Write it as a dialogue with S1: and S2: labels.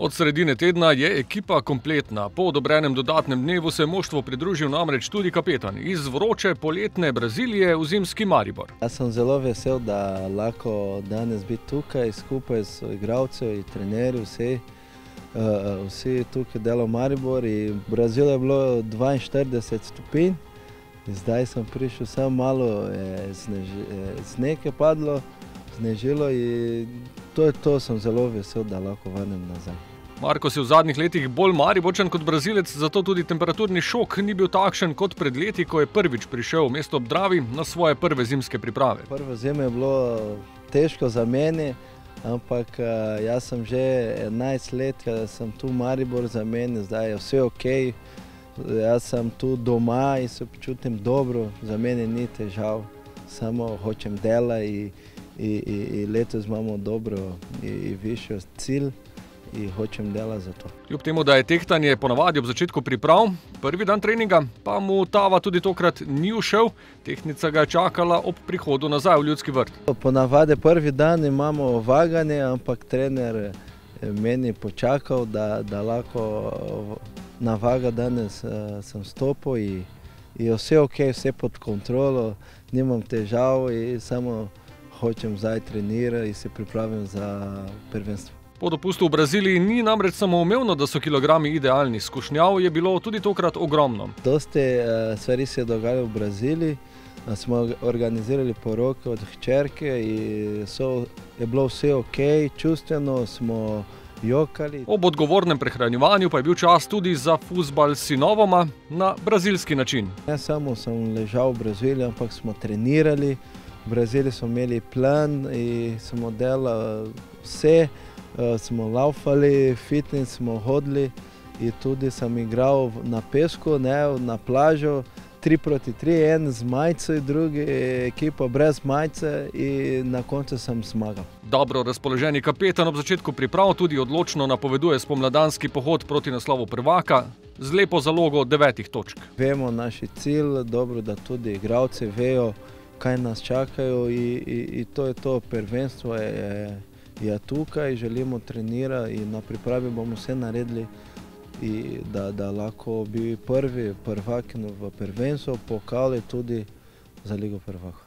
S1: Od sredine tedna je ekipa kompletna. Po odobrenem dodatnem dnevu se je moštvu pridružil namreč tudi kapetan iz vroče poletne Brazilije v zimski Maribor.
S2: Jaz sem zelo vesel, da lahko danes biti tukaj skupaj s igralci in trenerji, vsi tukaj delajo v Maribor. V Braziliji je bilo 42 stopinj, zdaj sem prišel samo malo, sneg je padlo, snežilo in to je to, sem zelo vesel, da lahko vrnem nazaj.
S1: Marko si v zadnjih letih bolj Mariborčan kot Brazilec, zato tudi temperaturni šok ni bil takšen kot pred leti, ko je prvič prišel v mesto ob Dravi na svoje prve zimske priprave.
S2: Prvo zime je bilo težko za mene, ampak jaz sem že 11 let, kada sem tu v Maribor, za mene zdaj je vse ok. Jaz sem tu doma in se počutim dobro, za mene ni težav, samo hočem dela in letos imamo dobro in višjo cilj in hočem dela za to.
S1: Kljub temu, da je tehtanje ponavadi ob začetku priprav, prvi dan treninga pa mu Tava tudi tokrat ni ušel, tehtnica ga je čakala ob prihodu nazaj v Ljudski vrt.
S2: Ponavadi prvi dan imamo vaganje, ampak trener meni počakal, da lahko navaga danes sem stopil in vse ok, vse pod kontrolo, nimam težav in samo hočem zdaj trenirati in se pripravim za prvenstvo.
S1: Po dopustu v Braziliji ni namreč samoumevno, da so kilogrami idealni. Skušnjav je bilo tudi tokrat ogromno.
S2: Dosti stvari se je dogajalo v Braziliji. Smo organizirali poroke od hčerke in je bilo vse ok, čustveno smo jokali.
S1: Ob odgovornem prehranjevanju pa je bil čas tudi za fuzbal s sinovoma na brazilski način.
S2: Ne samo sem ležal v Braziliji, ampak smo trenirali. V Braziliji smo imeli plan in smo delali vse. Smo laufali, fitness smo hodili in tudi sem igral na pesku, na plažo, 3 proti 3, en z majico in drugi ekipa brez majice in na koncu sem zmagal.
S1: Dobro razpoloženi kapetan ob začetku priprav tudi odločno napoveduje spomladanski pohod proti naslovu prvaka z lepo zalogo 9 točk.
S2: Vemo naš cilj, dobro, da tudi igralci vejo, kaj nas čakajo in to je to, prvenstvo je tukaj, želimo trenirati in na pripravi bomo vse naredili, da lahko bi prvi prvak v prvenstvu, pokali tudi za Ligo prvakov.